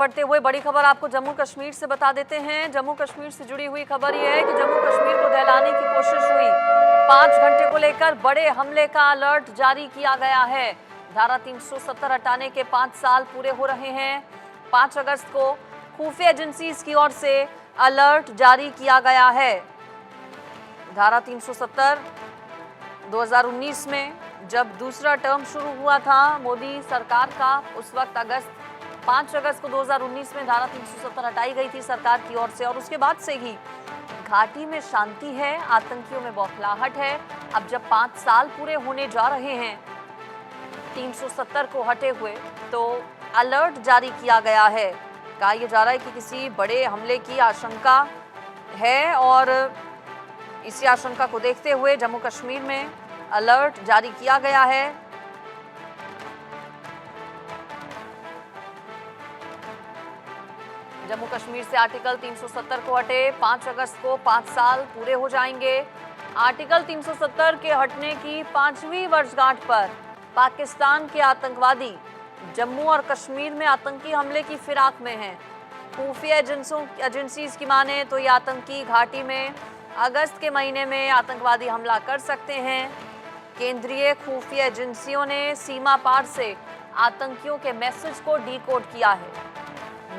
बढ़ते हुए बड़ी खबर आपको जम्मू कश्मीर से बता देते हैं। जम्मू कश्मीर से जुड़ी हुई खबर यह है कि जम्मू कश्मीर को दहलाने की कोशिश हुई। 5 घंटे को लेकर बड़े हमले का अलर्ट जारी किया गया है। धारा 370 हटाने के 5 साल पूरे हो रहे हैं। 5 अगस्त को खुफिया एजेंसीज की ओर से अलर्ट जारी किया गया है। धारा 370 2019 में जब दूसरा टर्म शुरू हुआ था मोदी सरकार का, उस वक्त 5 अगस्त को 2019 में धारा 370 हटाई गई थी सरकार की ओर से, और उसके बाद से ही घाटी में शांति है, आतंकियों में बौखलाहट है। अब जब 5 साल पूरे होने जा रहे हैं 370 को हटे हुए, तो अलर्ट जारी किया गया है। कहा यह जा रहा है कि किसी बड़े हमले की आशंका है और इसी आशंका को देखते हुए जम्मू कश्मीर में अलर्ट जारी किया गया है। जम्मू कश्मीर से आर्टिकल 370 को हटे 5 अगस्त को 5 साल पूरे हो जाएंगे। आर्टिकल 370 के हटने की 5वीं वर्षगांठ पर पाकिस्तान के आतंकवादी जम्मू और कश्मीर में आतंकी हमले की फिराक में हैं। खुफिया एजेंसीज की माने तो ये आतंकी घाटी में अगस्त के महीने में आतंकवादी हमला कर सकते हैं। केंद्रीय खुफिया एजेंसियों ने सीमा पार से आतंकियों के मैसेज को डीकोड किया है।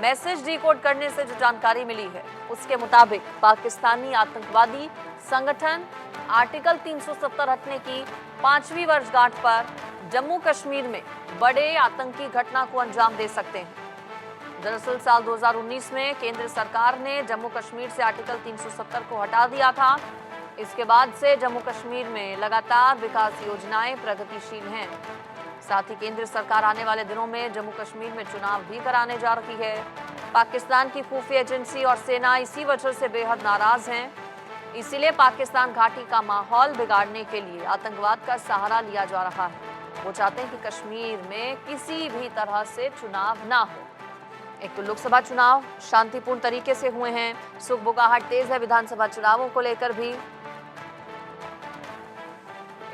मैसेज डीकोड करने से जो जानकारी मिली है उसके मुताबिक पाकिस्तानी आतंकवादी संगठन आर्टिकल 370 हटने की 5वीं वर्षगांठ पर जम्मू कश्मीर में बड़े आतंकी घटना को अंजाम दे सकते हैं। दरअसल साल 2019 में केंद्र सरकार ने जम्मू कश्मीर से आर्टिकल 370 को हटा दिया था। इसके बाद से जम्मू कश्मीर में लगातार विकास योजनाएं प्रगतिशील हैं। साथ ही केंद्र सरकार आने वाले दिनों में जम्मू कश्मीर में चुनाव भी कराने जा रही है। पाकिस्तान की खुफिया एजेंसी और सेना इसी वजह से बेहद नाराज हैं। इसीलिए पाकिस्तान घाटी का माहौल बिगाड़ने के लिए आतंकवाद का सहारा लिया जा रहा है। वो चाहते हैं कि कश्मीर में किसी भी तरह से चुनाव ना हो। एक तो लोकसभा चुनाव शांतिपूर्ण तरीके से हुए हैं, सुगबुगाहट तेज है विधानसभा चुनावों को लेकर भी।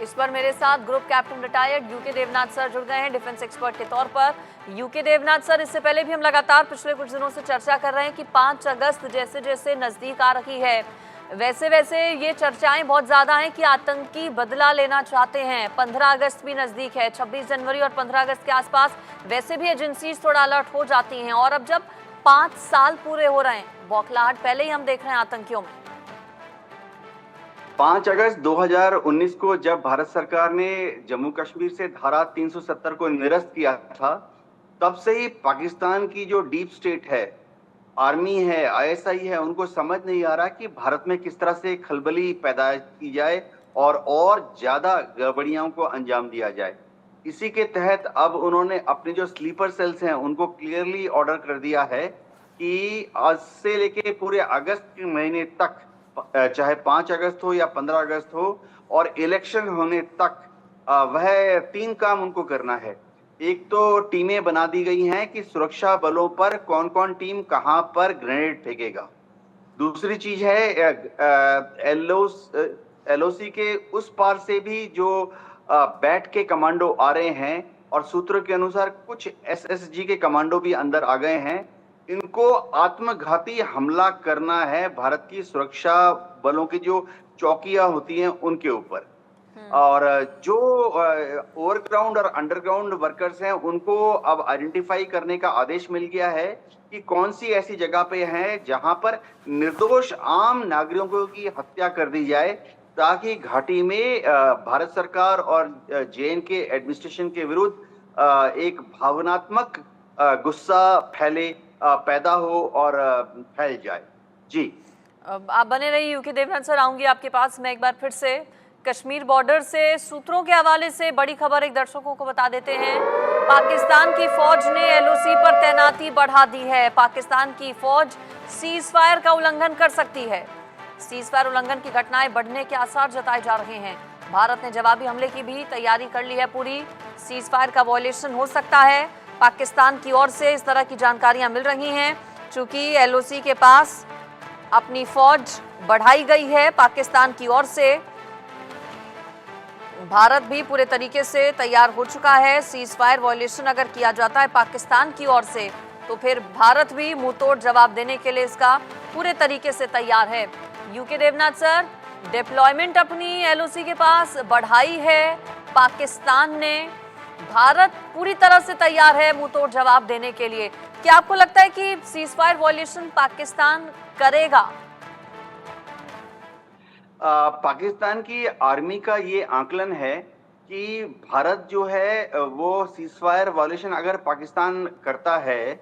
इस पर मेरे साथ group captain retired U K Devnath sir जुड़ गए हैं डिफेंस एक्सपर्ट के तौर पर। यूके देवनाथ सर, इससे पहले भी हम लगातार पिछले कुछ दिनों से चर्चा कर रहे हैं कि 5 अगस्त जैसे जैसे नजदीक आ रही है वैसे वैसे ये चर्चाएं बहुत ज्यादा हैं कि आतंकी बदला लेना चाहते हैं। 15 अगस्त भी नजदीक है, 26 जनवरी और 15 अगस्त के आसपास वैसे भी एजेंसीज थोड़ा अलर्ट हो जाती हैं, और अब जब 5 साल पूरे हो रहे हैं, बौखलाहट पहले ही हम देख रहे हैं आतंकियों में। 5 अगस्त 2019 को जब भारत सरकार ने जम्मू कश्मीर से धारा 370 को निरस्त किया था, तब से ही पाकिस्तान की जो डीप स्टेट है, आर्मी है, आईएसआई है, उनको समझ नहीं आ रहा कि भारत में किस तरह से खलबली पैदा की जाए और ज्यादा गड़बड़ियों को अंजाम दिया जाए। इसी के तहत अब उन्होंने अपने जो स्लीपर सेल्स हैं उनको क्लियरली ऑर्डर कर दिया है कि आज से लेके पूरे अगस्त के महीने तक, चाहे 5 अगस्त हो या 15 अगस्त हो और इलेक्शन होने तक, वह 3 काम उनको करना है। एक तो टीमें बना दी गई हैं कि सुरक्षा बलों पर कौन कौन टीम कहां पर ग्रेनेड फेंकेगा। दूसरी चीज है एलओसी के उस पार से भी जो बैट के कमांडो आ रहे हैं, और सूत्रों के अनुसार कुछ एसएसजी के कमांडो भी अंदर आ गए हैं। इनको आत्मघाती हमला करना है भारत की सुरक्षा बलों की जो चौकियां होती हैं उनके ऊपर। और जो ओवरग्राउंड और अंडरग्राउंड वर्कर्स हैं उनको अब आइडेंटिफाई करने का आदेश मिल गया है कि कौन सी ऐसी जगह पे है जहां पर निर्दोष आम नागरिकों की हत्या कर दी जाए, ताकि घाटी में भारत सरकार और जेएनके एडमिनिस्ट्रेशन के विरुद्ध एक भावनात्मक गुस्सा पैदा हो और फैल जाए। जी, आप बने रहिए यूके देवनाथ सर, आऊंगी आपके पास मैं एक बार फिर से। कश्मीर बॉर्डर से सूत्रों के हवाले से बड़ी खबर एक दर्शकों को बता देते हैं। पाकिस्तान की फौज ने एलओसी पर तैनाती बढ़ा दी है। पाकिस्तान की फौज सीज फायर का उल्लंघन कर सकती है। सीज फायर उल्लंघन की घटनाएं बढ़ने के आसार जताए जा रहे हैं। भारत ने जवाबी हमले की भी तैयारी कर ली है पूरी। सीज फायर का वॉयलेशन हो सकता है, पाकिस्तान की ओर से इस तरह की जानकारियां मिल रही हैं। चूंकि एलओसी के पास अपनी फौज बढ़ाई गई है पाकिस्तान की ओर से, भारत भी पूरे तरीके से तैयार हो चुका है। सीज फायर वॉयलेशन अगर किया जाता है पाकिस्तान की ओर से तो फिर भारत भी मुंहतोड़ जवाब देने के लिए इसका पूरे तरीके से तैयार है। यूके देवनाथ सर, डिप्लॉयमेंट अपनी एलओसी के पास बढ़ाई है पाकिस्तान ने, भारत पूरी तरह से तैयार है मुंहतोड़ जवाब देने के लिए। क्या आपको लगता है कि सीजफायर वॉल्यूशन पाकिस्तान करेगा? पाकिस्तान की आर्मी का ये आकलन है कि भारत जो है वो सीजफायर वायलेशन अगर पाकिस्तान करता है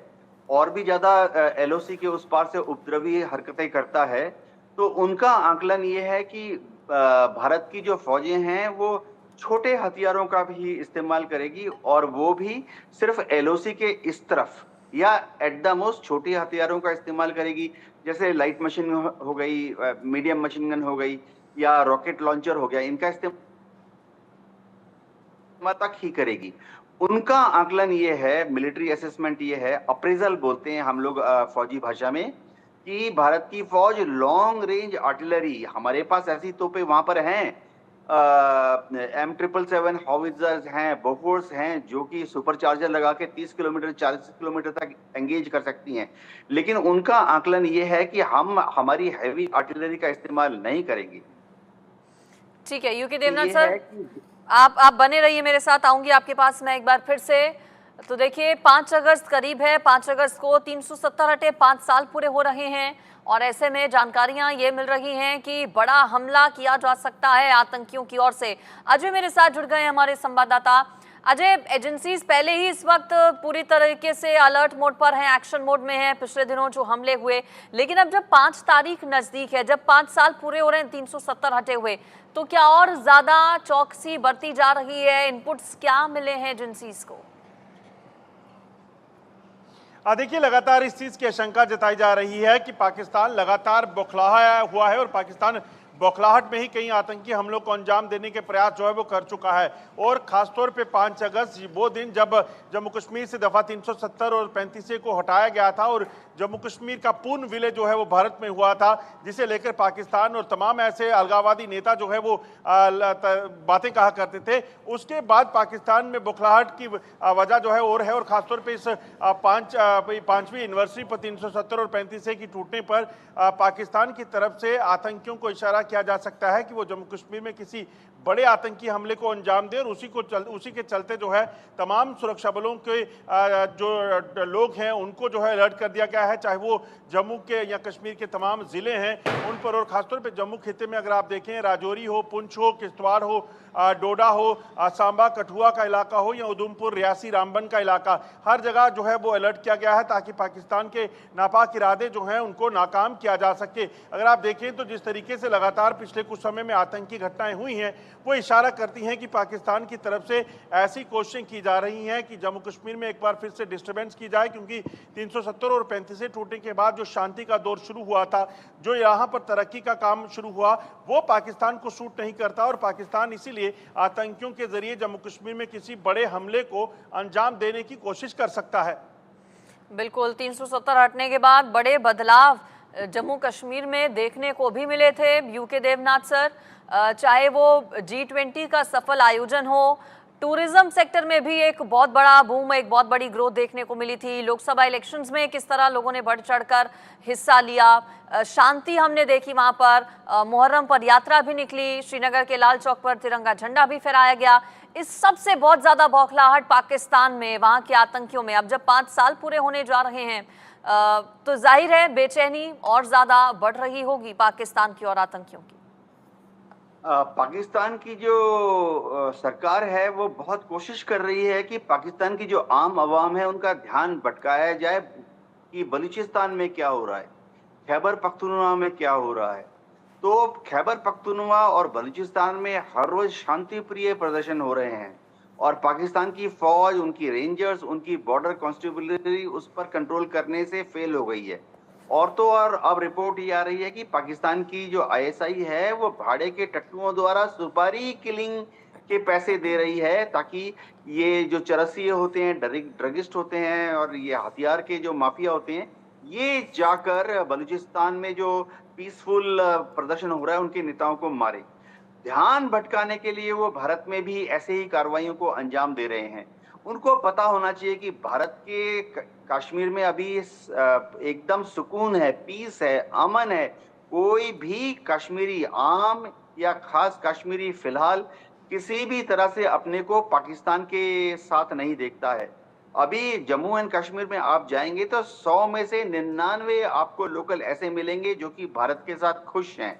और भी ज्यादा एलओसी के उस पार से उपद्रवी हरकतें करता है, तो उनका आकलन ये है कि भारत की जो फौजें हैं वो छोटे हथियारों का भी इस्तेमाल करेगी, और वो भी सिर्फ एलओसी के इस तरफ या एट द मोस्ट छोटे हथियारों का इस्तेमाल करेगी, जैसे लाइट मशीन हो गई, मीडियम मशीन गन हो गई या रॉकेट लॉन्चर हो गया, इनका इस्तेमाल तक ही करेगी। उनका आकलन ये है, मिलिट्री असेसमेंट ये है, अप्रेजल बोलते हैं हम लोग फौजी भाषा में, कि भारत की फौज लॉन्ग रेंज आर्टिलरी, हमारे पास ऐसी तोपें वहां पर हैं, M777 हॉविट्जर्स हैं, बोफोर्स हैं, जो कि सुपर चार्जर लगा के 30 किलोमीटर 40 किलोमीटर तक एंगेज कर सकती हैं। लेकिन उनका आकलन ये है कि हम हमारी हैवी आर्टिलरी का इस्तेमाल नहीं करेंगे। ठीक है यूके देवनाथ सर, आप बने रहिए मेरे साथ, आऊंगी आपके पास मैं एक बार फिर से। तो देखिए 5 अगस्त करीब है, 5 अगस्त को 370 हटे 5 साल पूरे हो रहे हैं, और ऐसे में जानकारियां ये मिल रही हैं कि बड़ा हमला किया जा सकता है आतंकियों की ओर से। अजय मेरे साथ जुड़ गए हमारे संवाददाता। अजय, एजेंसीज पहले ही इस वक्त पूरी तरीके से अलर्ट मोड पर हैं, एक्शन मोड में हैं, पिछले दिनों जो हमले हुए, लेकिन अब जब 5 तारीख नजदीक है, जब 5 साल पूरे हो रहे हैं 370 हटे हुए, तो क्या और ज्यादा चौकसी बरती जा रही है? इनपुट्स क्या मिले हैं एजेंसीज को? देखिए, लगातार इस चीज की आशंका जताई जा रही है कि पाकिस्तान लगातार बौखलाया हुआ है और पाकिस्तान बौखलाहट में ही कई आतंकी हमलों को अंजाम देने के प्रयास जो है वो कर चुका है। और खासतौर पे 5 अगस्त वो दिन जब जम्मू कश्मीर से दफा 370 और 35 को हटाया गया था और जम्मू कश्मीर का पूर्ण विलय जो है वो भारत में हुआ था, जिसे लेकर पाकिस्तान और तमाम ऐसे अलगाववादी नेता जो है वो बातें कहा करते थे। उसके बाद पाकिस्तान में बौखलाहट की वजह जो है और है, और खासतौर पर इस 5वीं एनिवर्सरी पर 370 और 35 की टूटने पर पाकिस्तान की तरफ से आतंकियों को इशारा किया जा सकता है कि वो जम्मू कश्मीर में किसी बड़े आतंकी हमले को अंजाम दे, और उसी के चलते जो है तमाम सुरक्षा बलों के जो लोग हैं उनको जो है अलर्ट कर दिया गया है, चाहे वो जम्मू के या कश्मीर के तमाम जिले हैं उन पर। और खासतौर पे जम्मू खिते में अगर आप देखें, राजौरी हो, पुंछ हो, किश्तवाड़ हो, डोडा हो, सांबा कठुआ का इलाका हो या उधमपुर, रियासी, रामबन का इलाका, हर जगह जो है वो अलर्ट किया गया है ताकि पाकिस्तान के नापाक इरादे जो हैं उनको नाकाम किया जा सके। अगर आप देखें तो जिस तरीके से लगातार पिछले कुछ समय में आतंकी घटनाएं हुई हैं वो इशारा करती हैं कि पाकिस्तान की तरफ से ऐसी कोशिशें की जा रही हैं कि जम्मू कश्मीर में एक बार फिर से डिस्टर्बेंस की जाए, क्योंकि 370 और 35 टूटने के बाद जो शांति का दौर शुरू हुआ था, जो यहाँ पर तरक्की का काम शुरू हुआ, वो पाकिस्तान को सूट नहीं करता और पाकिस्तान इसीलिए आतंकियों के जरिए जम्मू कश्मीर में किसी बड़े हमले को अंजाम देने की कोशिश कर सकता है। बिल्कुल, 370 हटने के बाद बड़े बदलाव जम्मू कश्मीर में देखने को भी मिले थे यूके देवनाथ सर, चाहे वो G20 का सफल आयोजन हो, टूरिज्म सेक्टर में भी एक बहुत बड़ा बूम, एक बहुत बड़ी ग्रोथ देखने को मिली थी, लोकसभा इलेक्शंस में किस तरह लोगों ने बढ़ चढ़कर हिस्सा लिया, शांति हमने देखी वहां पर, मुहर्रम पर यात्रा भी निकली, श्रीनगर के लाल चौक पर तिरंगा झंडा भी फहराया गया। इस सब से बहुत ज्यादा बौखलाहट पाकिस्तान में, वहां के आतंकियों में। अब जब 5 साल पूरे होने जा रहे हैं तो जाहिर है बेचैनी और ज्यादा बढ़ रही होगी पाकिस्तान की और आतंकियों की। पाकिस्तान की जो सरकार है वो बहुत कोशिश कर रही है कि पाकिस्तान की जो आम आवाम है उनका ध्यान भटकाया जाए कि बलूचिस्तान में क्या हो रहा है, खैबर पख्तूनख्वा में क्या हो रहा है। तो खैबर पख्तूनख्वा और बलूचिस्तान में हर रोज शांति प्रिय प्रदर्शन हो रहे हैं और पाकिस्तान की फौज, उनकी रेंजर्स, उनकी बॉर्डर कांस्टेबलरी उस पर कंट्रोल करने से फेल हो गई है। और तो और अब रिपोर्ट ये आ रही है कि पाकिस्तान की जो ISI है वो भाड़े के टट्टुओं द्वारा सुपारी किलिंग के पैसे दे रही है ताकि ये जो चरसिए होते हैं, ड्रगिस्ट होते हैं और ये हथियार के जो माफिया होते हैं, ये जाकर बलूचिस्तान में जो पीसफुल प्रदर्शन हो रहा है उनके नेताओं को मारे। ध्यान भटकाने के लिए वो भारत में भी ऐसे ही कार्रवाइयों को अंजाम दे रहे हैं। उनको पता होना चाहिए कि भारत के कश्मीर में अभी एकदम सुकून है, पीस है, अमन है। कोई भी कश्मीरी, आम या खास कश्मीरी, फिलहाल किसी भी तरह से अपने को पाकिस्तान के साथ नहीं देखता है। अभी जम्मू एंड कश्मीर में आप जाएंगे तो 100 में से 99 आपको लोकल ऐसे मिलेंगे जो कि भारत के साथ खुश हैं।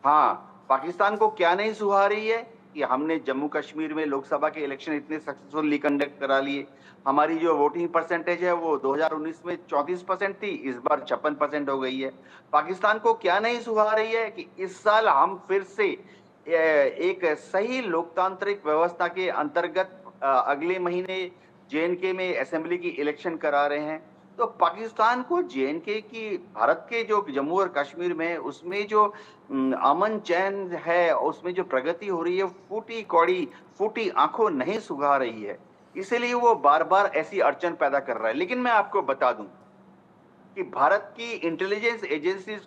हाँ, पाकिस्तान को क्या नहीं सुहा रही है कि हमने जम्मू कश्मीर में लोकसभा के इलेक्शन इतने सक्सेसफुली कंडक्ट करा लिए। हमारी जो वोटिंग परसेंटेज है वो 2019 में 34% थी, इस बार 56% हो गई है। पाकिस्तान को क्या नहीं सुहा रही है कि इस साल हम फिर से एक सही लोकतांत्रिक व्यवस्था के अंतर्गत अगले महीने जेएनके में असेंबली की इलेक्शन करा रहे हैं। तो पाकिस्तान को जेएनके की, भारत के जो जम्मू और कश्मीर में उसमें जो अमन चैन है, उसमें जो प्रगति हो रही है, फूटी कौड़ी, फूटी आंखों नहीं सुगा रही है। इसीलिए वो बार बार ऐसी अड़चन पैदा कर रहा है। लेकिन मैं आपको बता दूं कि भारत की इंटेलिजेंस एजेंसीज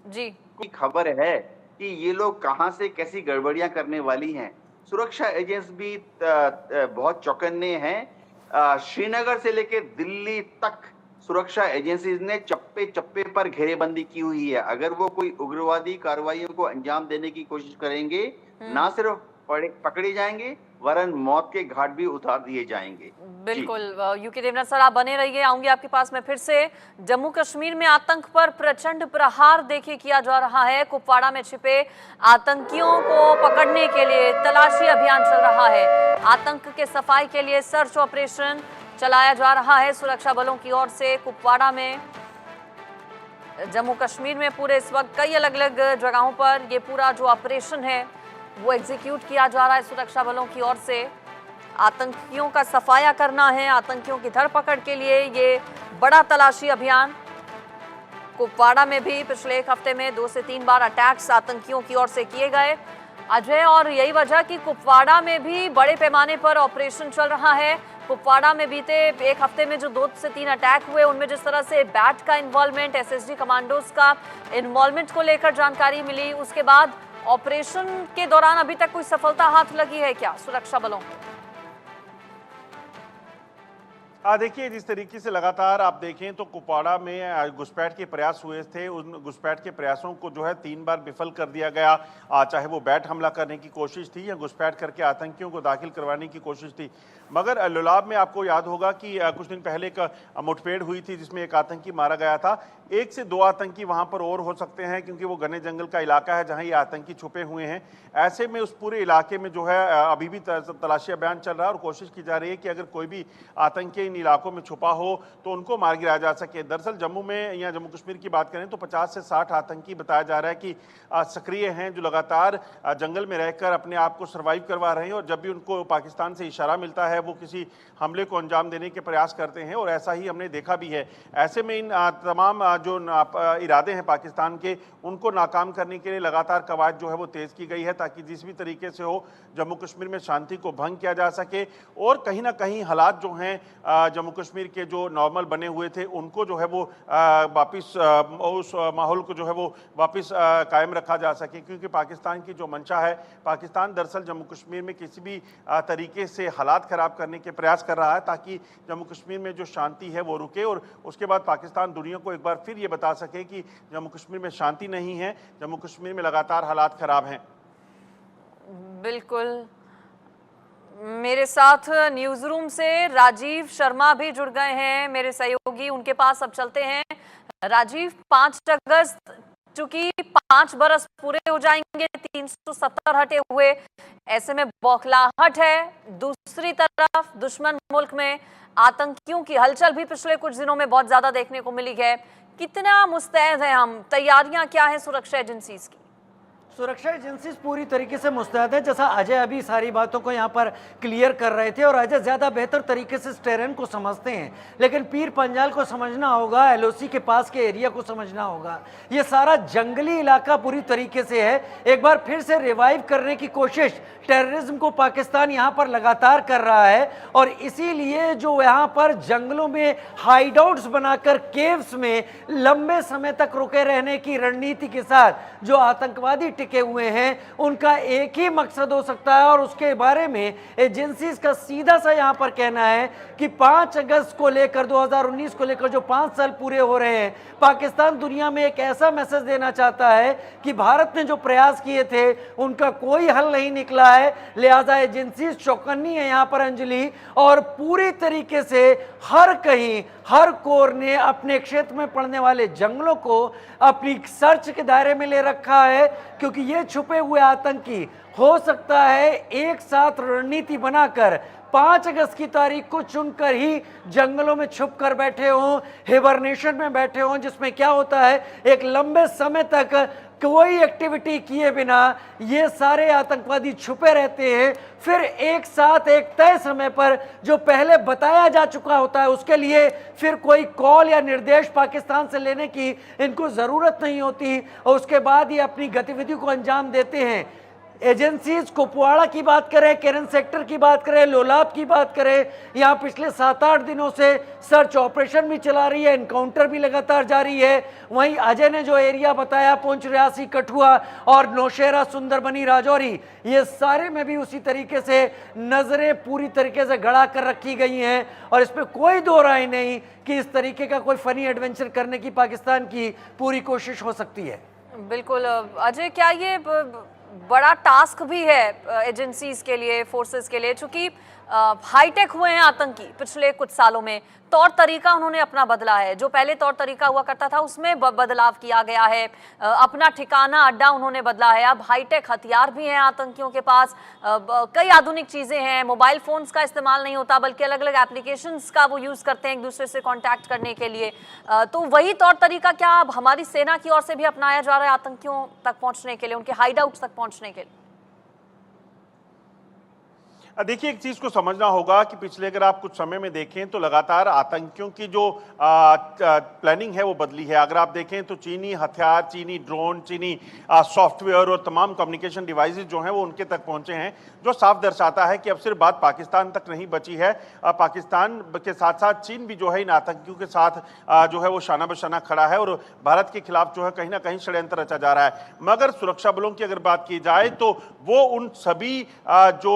जी की खबर है कि ये लोग कहां से कैसी गड़बड़ियां करने वाली हैं। सुरक्षा एजेंस भी बहुत चौकन्ने हैं। श्रीनगर से लेकर दिल्ली तक सुरक्षा एजेंसीज ने चप्पे चप्पे पर घेरेबंदी की हुई है। अगर वो कोई उग्रवादी कार्रवाइयों को अंजाम देने की कोशिश करेंगे, ना सिर्फ पकड़े जाएंगे वरन मौत के घाट भी उतार दिए जाएंगे। बिल्कुल। यूके देवनाथ सर, आप बने रहिए, आऊंगी आपके पास में फिर से। जम्मू कश्मीर में आतंक पर प्रचंड प्रहार देखिए किया जा रहा है। कुपवाड़ा में छिपे आतंकियों को पकड़ने के लिए तलाशी अभियान चल रहा है। आतंक के सफाई के लिए सर्च ऑपरेशन चलाया जा रहा है सुरक्षा बलों की ओर से। कुपवाड़ा में, जम्मू कश्मीर में पूरे इस वक्त कई अलग अलग जगहों पर ये पूरा जो ऑपरेशन है वो एग्जीक्यूट किया जा रहा है सुरक्षा बलों की ओर से। आतंकियों का सफाया करना है, आतंकियों की धरपकड़ के लिए ये बड़ा तलाशी अभियान। कुपवाड़ा में भी पिछले एक हफ्ते में 2 से 3 बार अटैक्स आतंकियों की ओर से किए गए अजय, और यही वजह कि कुपवाड़ा में भी बड़े पैमाने पर ऑपरेशन चल रहा है। कुपवाड़ा में बीते एक हफ्ते में जो 2 से 3 अटैक हुए, उनमें जिस तरह से बैट का इन्वॉल्वमेंट, एसएसजी कमांडोज का इन्वॉल्वमेंट को लेकर जानकारी मिली, उसके बाद ऑपरेशन के दौरान अभी तक कोई सफलता हाथ लगी है क्या सुरक्षा बलों को? देखिए, जिस तरीके से लगातार आप देखें तो कुपवाड़ा में घुसपैठ के प्रयास हुए थे। उन घुसपैठ के प्रयासों को जो है 3 बार विफल कर दिया गया। चाहे वो बैट हमला करने की कोशिश थी या घुसपैठ करके आतंकियों को दाखिल करवाने की कोशिश थी। मगर लुलाब में आपको याद होगा कि कुछ दिन पहले एक मुठभेड़ हुई थी जिसमें एक आतंकी मारा गया था। 1 से 2 आतंकी वहां पर और हो सकते हैं, क्योंकि वो घने जंगल का इलाका है जहां ये आतंकी छुपे हुए हैं। ऐसे में उस पूरे इलाके में जो है अभी भी तलाशी अभियान चल रहा है और कोशिश की जा रही है कि अगर कोई भी आतंकी इन इलाकों में छुपा हो तो उनको मार गिराया जा सके। दरअसल जम्मू में या जम्मू कश्मीर की बात करें तो 50 से 60 आतंकी बताया जा रहा है कि सक्रिय हैं, जो लगातार जंगल में रहकर अपने आप को सर्वाइव करवा रहे हैं, और जब भी उनको पाकिस्तान से इशारा मिलता है वो किसी हमले को अंजाम देने के प्रयास करते हैं, और ऐसा ही हमने देखा भी है। ऐसे में इन तमाम जो इरादे हैं पाकिस्तान के, उनको नाकाम करने के लिए लगातार कवायद जो है वो तेज की गई है, ताकि जिस भी तरीके से हो जम्मू कश्मीर में शांति को भंग किया जा सके और कहीं ना कहीं हालात जो हैं जम्मू कश्मीर के जो नॉर्मल बने हुए थे उनको जो है वो वापस उस माहौल को जो है वो वापस कायम रखा जा सके। क्योंकि पाकिस्तान की जो मंशा है, पाकिस्तान दरअसल जम्मू कश्मीर में किसी भी तरीके से हालात ख़राब करने के प्रयास कर रहा है, ताकि जम्मू कश्मीर में जो शांति है वो रुके और उसके बाद पाकिस्तान दुनिया को एक बार फिर ये बता सके कि जम्मू कश्मीर में शांति नहीं है, जम्मू कश्मीर में लगातार हालात ख़राब हैं। बिल्कुल। मेरे साथ न्यूज रूम से राजीव शर्मा भी जुड़ गए हैं, मेरे सहयोगी, उनके पास अब चलते हैं। राजीव, 5 अगस्त चूंकि 5 बरस पूरे हो जाएंगे 370 हटे हुए, ऐसे में बौखलाहट है। दूसरी तरफ दुश्मन मुल्क में आतंकियों की हलचल भी पिछले कुछ दिनों में बहुत ज्यादा देखने को मिली है। कितना मुस्तैद है हम, तैयारियां क्या है सुरक्षा एजेंसीज की? सुरक्षा एजेंसीज पूरी तरीके से मुस्तैद है। जैसा अजय अभी सारी बातों को यहाँ पर क्लियर कर रहे थे, और अजय ज़्यादा बेहतर तरीके से इस टेरेन को समझते हैं, लेकिन पीर पंजाल को समझना होगा, एलओसी के पास के एरिया को समझना होगा। ये सारा जंगली इलाका पूरी तरीके से है। एक बार फिर से रिवाइव करने की कोशिश टेररिज्म को पाकिस्तान यहाँ पर लगातार कर रहा है, और इसीलिए जो यहाँ पर जंगलों में हाइडआउट्स बनाकर केव्स में लंबे समय तक रुके रहने की रणनीति के साथ जो आतंकवादी टिके हुए हैं, उनका एक ही मकसद हो सकता है और उसके बारे में एजेंसीज का सीधा सा यहां पर कहना है कि 5 अगस्त को लेकर 2019 को लेकर जो 5 साल पूरे हो रहे हैं, पाकिस्तान दुनिया में एक ऐसा मैसेज देना चाहता है कि भारत ने जो प्रयास किए थे उनका कोई हल नहीं निकला है। लिहाजा एजेंसीज चौकन्नी है यहां पर अंजलि, और पूरी तरीके से हर कहीं हर कोर ने अपने क्षेत्र में पड़ने वाले जंगलों को अपनी सर्च के दायरे में ले रखा है, क्योंकि ये छुपे हुए आतंकी हो सकता है एक साथ रणनीति बनाकर 5 अगस्त की तारीख को चुनकर ही जंगलों में छुप कर बैठे हों, हिबरनेशन में बैठे हों, जिसमें क्या होता है एक लंबे समय तक कोई एक्टिविटी किए बिना ये सारे आतंकवादी छुपे रहते हैं, फिर एक साथ एक तय समय पर जो पहले बताया जा चुका होता है उसके लिए फिर कोई कॉल या निर्देश पाकिस्तान से लेने की इनको ज़रूरत नहीं होती और उसके बाद ये अपनी गतिविधि को अंजाम देते हैं। एजेंसीज कुपवाड़ा की बात करें, केरन सेक्टर की बात करें, लोलाब की बात करें, यहाँ पिछले 7-8 दिनों से सर्च ऑपरेशन भी चला रही है, एनकाउंटर भी लगातार जारी है। वहीं अजय ने जो एरिया बताया पुंछ, रियासी, कठुआ और नौशेरा, सुंदरबनी, राजौरी, ये सारे में भी उसी तरीके से नजरें पूरी तरीके से गड़ा कर रखी गई हैं और इसमें कोई दो राय नहीं कि इस तरीके का कोई फनी एडवेंचर करने की पाकिस्तान की पूरी कोशिश हो सकती है। बिल्कुल अजय, क्या ये बड़ा टास्क भी है एजेंसीज के लिए, फोर्सेस के लिए, चूंकि हाईटेक हुए हैं आतंकी पिछले कुछ सालों में, तौर तरीका उन्होंने अपना बदला है, जो पहले तौर तरीका हुआ करता था उसमें बदलाव किया गया है, अपना ठिकाना अड्डा उन्होंने बदला है, अब हाईटेक हथियार भी हैं आतंकियों के पास, कई आधुनिक चीज़ें हैं, मोबाइल फोन्स का इस्तेमाल नहीं होता बल्कि अलग अलग एप्लीकेशंस का वो यूज़ करते हैं एक दूसरे से कॉन्टैक्ट करने के लिए। तो वही तौर तरीका क्या अब हमारी सेना की ओर से भी अपनाया जा रहा है आतंकियों तक पहुँचने के लिए, उनके हाइड आउट्स तक पहुँचने के लिए? देखिए, एक चीज को समझना होगा कि पिछले अगर आप कुछ समय में देखें तो लगातार आतंकियों की जो प्लानिंग है वो बदली है। अगर आप देखें तो चीनी हथियार, चीनी ड्रोन, चीनी सॉफ्टवेयर और तमाम कम्युनिकेशन डिवाइसेस जो हैं वो उनके तक पहुंचे हैं, जो साफ दर्शाता है कि अब सिर्फ बात पाकिस्तान तक नहीं बची है। पाकिस्तान के साथ साथ चीन भी जो है इन आतंकियों के साथ जो है वो शाना बशाना खड़ा है और भारत के खिलाफ जो है कहीं ना कहीं षड्यंत्र रचा जा रहा है। मगर सुरक्षा बलों की अगर बात की जाए तो वो उन सभी जो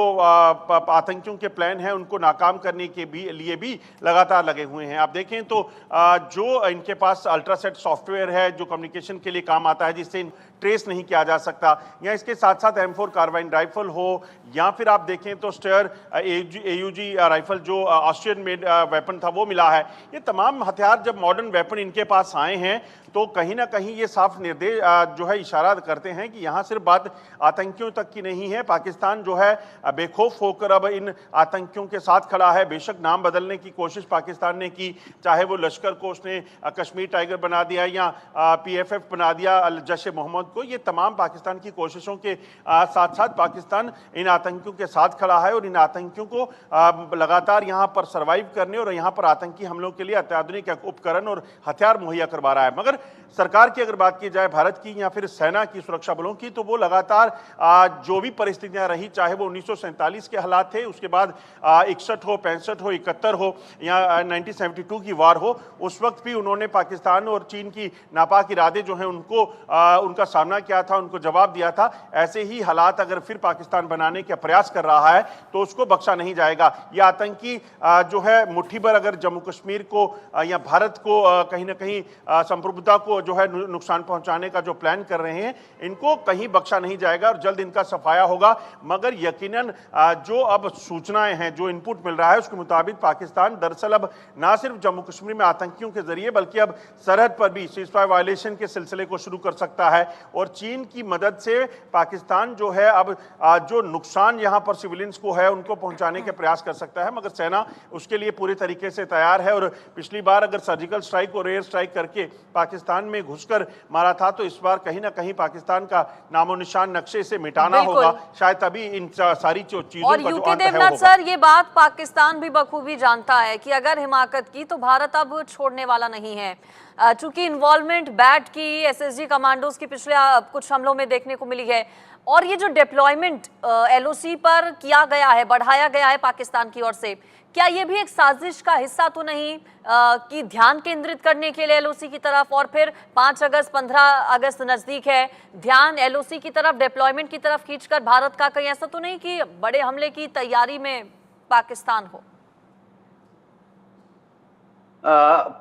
आतंकियों के प्लान हैं उनको नाकाम करने के लिए भी लगातार लगे हुए हैं। आप देखें तो जो इनके पास अल्ट्रासेट सॉफ्टवेयर है जो कम्युनिकेशन के लिए काम आता है, जिससे ट्रेस नहीं किया जा सकता, या इसके साथ साथ M4 कार्बाइन राइफल हो, या फिर आप देखें तो स्टेयर AUG राइफल जो ऑस्ट्रियन मेड वेपन था वो मिला है। ये तमाम हथियार जब मॉडर्न वेपन इनके पास आए हैं तो कहीं ना कहीं ये साफ निर्देश जो है इशारा करते हैं कि यहाँ सिर्फ बात आतंकियों तक की नहीं है। पाकिस्तान जो है बेखौफ होकर अब इन आतंकियों के साथ खड़ा है। बेशक नाम बदलने की कोशिश पाकिस्तान ने की, चाहे वो लश्कर को उसने कश्मीर टाइगर बना दिया या PFF बना दिया जैश ए मोहम्मद को, ये तमाम पाकिस्तान की कोशिशों के साथ साथ पाकिस्तान इन आतंकियों के साथ खड़ा है और इन आतंकियों को लगातार यहाँ पर सर्वाइव करने और यहाँ पर आतंकी हमलों के लिए अत्याधुनिक उपकरण और हथियार मुहैया करवा रहा है। मगर सरकार की अगर बात की जाए, भारत की या फिर सेना की, सुरक्षा बलों की, तो वो लगातार जो भी परिस्थितियां रही, चाहे वो 1947 के हालात थे, उसके बाद 61 हो, 65 हो, 71 हो या 1972 की वार हो, उस वक्त भी उन्होंने पाकिस्तान और चीन की नापाक इरादे जो हैं उनको उनका सामना किया था, उनको जवाब दिया था। ऐसे ही हालात अगर फिर पाकिस्तान बनाने का प्रयास कर रहा है तो उसको बख्शा नहीं जाएगा। ये आतंकी जो है मुट्ठी भर अगर जम्मू कश्मीर को या भारत को कहीं ना कहीं संप्रभुता को जो है नुकसान पहुंचाने का जो प्लान कर रहे हैं, इनको कहीं बख्शा नहीं जाएगा और जल्द इनका सफाया होगा। मगर यकीनन जो अब सूचनाएं हैं, जो इनपुट मिल रहा है, उसके मुताबिक पाकिस्तान दरअसल अब ना सिर्फ जम्मू कश्मीर में आतंकियों के जरिए बल्कि अब सरहद पर भी सीज़फायर वायलेशन के सिलसिले को शुरू कर सकता है और चीन की मदद से पाकिस्तान जो है अब जो नुकसान यहां पर सिविलियंस को है उनको पहुंचाने के प्रयास कर सकता है। मगर सेना उसके लिए पूरी तरीके से तैयार है और पिछली बार अगर सर्जिकल स्ट्राइक और एयर स्ट्राइक करके पाकिस्तान में घुसकर मारा था, तो इस बार कहीं ना कहीं पाकिस्तान का नामो निशान नक्शे से मिटाना होगा। शायद तभी इन सारी चीजों और का जो यूके अंत है देवनाथ वो होगा। सर, ये बात पाकिस्तान भी बखूबी जानता है कि अगर हिमाकत की तो भारत अब छोड़ने वाला नहीं है। चूंकि इन्वॉल्वमेंट बैट की, SSG कमांडोज की पिछले कुछ हमलों में देखने को मिली है और ये जो डिप्लॉयमेंट LOC पर किया गया है, बढ़ाया गया है पाकिस्तान की ओर से, क्या ये भी एक साजिश का हिस्सा तो नहीं कि ध्यान केंद्रित करने के लिए एलओसी की तरफ, और फिर 5 अगस्त 15 अगस्त नजदीक है, ध्यान एलओसी की तरफ, डिप्लॉयमेंट की तरफ खींचकर भारत का कहीं ऐसा तो नहीं कि बड़े हमले की तैयारी में पाकिस्तान हो?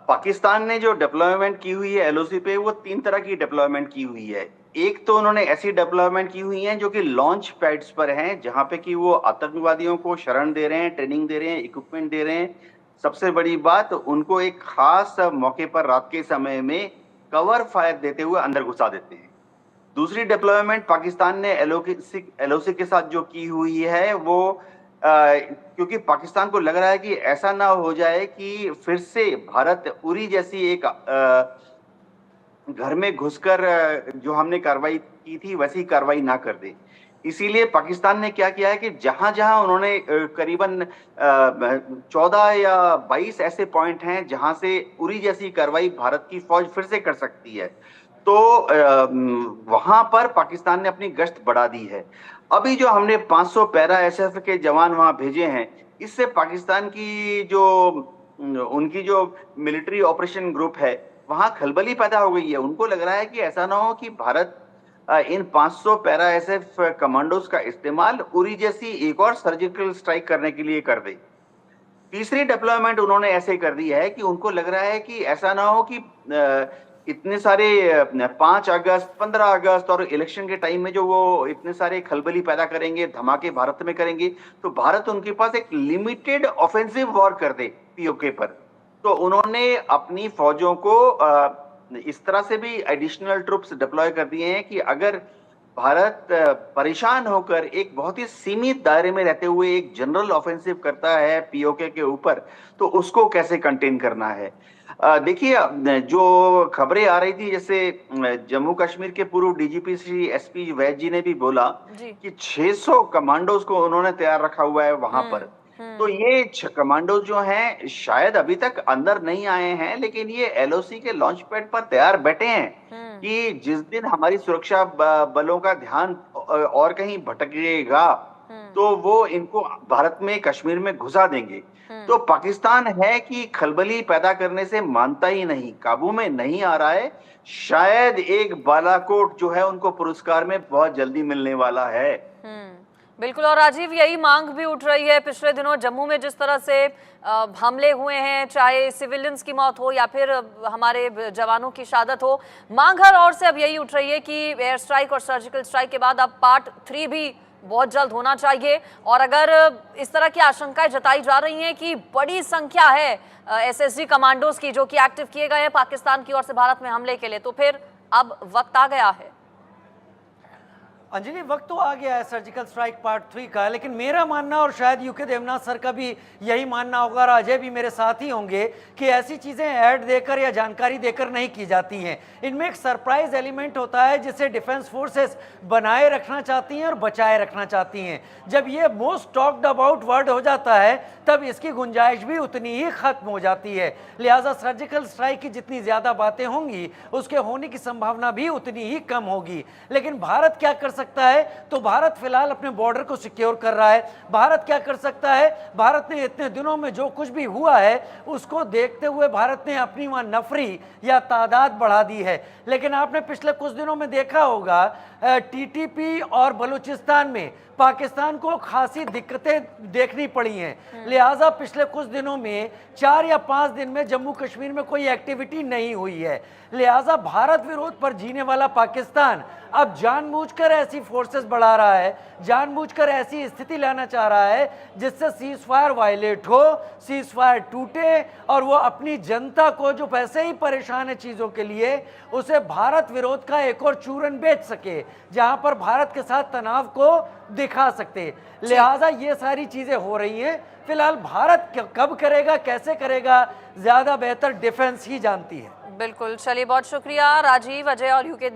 पाकिस्तान ने जो डिप्लॉयमेंट की हुई है एलओसी पे, वो 3 तरह की डिप्लॉयमेंट की हुई है। एक तो उन्होंने ऐसी डिप्लॉयमेंट की हुई है जो कि लॉन्च पैड्स पर हैं, जहां पे कि वो आतंकवादियों को शरण दे रहे हैं, ट्रेनिंग दे रहे हैं, इक्विपमेंट दे रहे हैं। सबसे बड़ी बात, उनको एक खास मौके पर रात के समय में कवर फायर देते हुए अंदर घुसा देते हैं। दूसरी डिप्लॉयमेंट पाकिस्तान ने एलओसी के साथ जो की हुई है वो क्योंकि पाकिस्तान को लग रहा है कि ऐसा ना हो जाए कि फिर से भारत उरी जैसी एक घर में घुसकर जो हमने कार्रवाई की थी वैसी कार्रवाई ना कर दे। इसीलिए पाकिस्तान ने क्या किया है कि जहां जहां उन्होंने करीबन 14 या 22 ऐसे पॉइंट हैं जहां से उरी जैसी कार्रवाई भारत की फौज फिर से कर सकती है, तो वहां पर पाकिस्तान ने अपनी गश्त बढ़ा दी है। अभी जो हमने 500 पैरा एसएफ के जवान वहां भेजे हैं, इससे पाकिस्तान की जो उनकी जो मिलिट्री ऑपरेशन ग्रुप है वहां खलबली पैदा हो गई है। उनको लग रहा है कि ऐसा ना हो कि भारत इन 500 पैरा एसएफ कमांडोज का इस्तेमाल उरी जैसी एक और सर्जिकल स्ट्राइक करने के लिए कर दे। तीसरी डिप्लॉयमेंट उन्होंने ऐसे कर दी है कि उनको लग रहा है कि ऐसा ना हो कि इतने सारे 5 अगस्त 15 अगस्त और इलेक्शन के टाइम में जो वो इतने सारे खलबली पैदा करेंगे, धमाके भारत में करेंगे, तो भारत उनके पास एक लिमिटेड ऑफेंसिव वॉर कर दे पीओके पर। तो उन्होंने अपनी फौजों को इस तरह से भी एडिशनल ट्रुप्स डिप्लॉय कर दिए हैं कि अगर भारत परेशान होकर एक बहुत ही सीमित दायरे में रहते हुए एक जनरल ऑफेंसिव करता है पीओके के ऊपर, तो उसको कैसे कंटेन करना है। देखिए, जो खबरें आ रही थी, जैसे जम्मू कश्मीर के पूर्व डीजीपी श्री एसपी वैद जी ने भी बोला कि 600 कमांडोज को उन्होंने तैयार रखा हुआ है वहां पर। तो ये कमांडोज जो हैं शायद अभी तक अंदर नहीं आए हैं, लेकिन ये एलओसी के लॉन्च पैड पर तैयार बैठे हैं कि जिस दिन हमारी सुरक्षा बलों का ध्यान और कहीं भटकेगा तो वो इनको भारत में कश्मीर में घुसा देंगे। तो पाकिस्तान है कि खलबली पैदा करने से मानता ही नहीं, काबू में नहीं आ रहा है। शायद एक बालाकोट जो है उनको पुरस्कार में बहुत जल्दी मिलने वाला है। बिल्कुल, और राजीव, यही मांग भी उठ रही है। पिछले दिनों जम्मू में जिस तरह से हमले हुए हैं, चाहे सिविलियंस की मौत हो या फिर हमारे जवानों की शहादत हो, मांग हर ओर से अब यही उठ रही है कि एयर स्ट्राइक और सर्जिकल स्ट्राइक के बाद अब पार्ट 3 भी बहुत जल्द होना चाहिए। और अगर इस तरह की आशंकाएं जताई जा रही हैं कि बड़ी संख्या है एसएसजी कमांडोज की जो कि एक्टिव किए गए हैं पाकिस्तान की ओर से भारत में हमले के लिए, तो फिर अब वक्त आ गया है। अंजलि, वक्त तो आ गया है सर्जिकल स्ट्राइक पार्ट 3 का, लेकिन मेरा मानना और शायद यूके देवनाथ सर का भी यही मानना होगा, और अजय भी मेरे साथ ही होंगे, कि ऐसी चीज़ें ऐड देकर या जानकारी देकर नहीं की जाती हैं। इनमें एक सरप्राइज एलिमेंट होता है जिसे डिफेंस फोर्सेस बनाए रखना चाहती हैं और बचाए रखना चाहती हैं। जब ये मोस्ट टॉक्ड अबाउट वर्ड हो जाता है तब इसकी गुंजाइश भी उतनी ही खत्म हो जाती है। लिहाजा सर्जिकल स्ट्राइक की जितनी ज़्यादा बातें होंगी उसके होने की संभावना भी उतनी ही कम होगी। लेकिन भारत क्या कर सकता है? तो भारत फिलहाल अपने बॉर्डर को सिक्योर कर रहा है। भारत क्या कर सकता है? भारत ने इतने दिनों में जो कुछ भी हुआ है उसको देखते हुए भारत ने अपनी वहां नफरी या तादाद बढ़ा दी है। लेकिन आपने पिछले कुछ दिनों में देखा होगा टीटीपी और बलूचिस्तान में पाकिस्तान को खासी दिक्कतें देखनी पड़ी हैं। लिहाजा पिछले कुछ दिनों में 4 या 5 दिन में जम्मू कश्मीर में कोई एक्टिविटी नहीं हुई है। लिहाजा भारत विरोध पर जीने वाला पाकिस्तान अब जानबूझकर ऐसी फोर्सेस बढ़ा रहा है, जानबूझकर ऐसी स्थिति लाना चाह रहा है जिससे सीज फायर वायलेट हो, सीज फायर टूटे और वो अपनी जनता को जो वैसे ही परेशान है चीज़ों के लिए, उसे भारत विरोध का एक और चूरन बेच सके, जहां पर भारत के साथ तनाव को दिखा सकते। लिहाजा ये सारी चीज़ें हो रही हैं। फिलहाल भारत कब करेगा, कैसे करेगा, ज़्यादा बेहतर डिफेंस ही जानती है। बिल्कुल, चलिए, बहुत शुक्रिया राजीव, अजय और यूके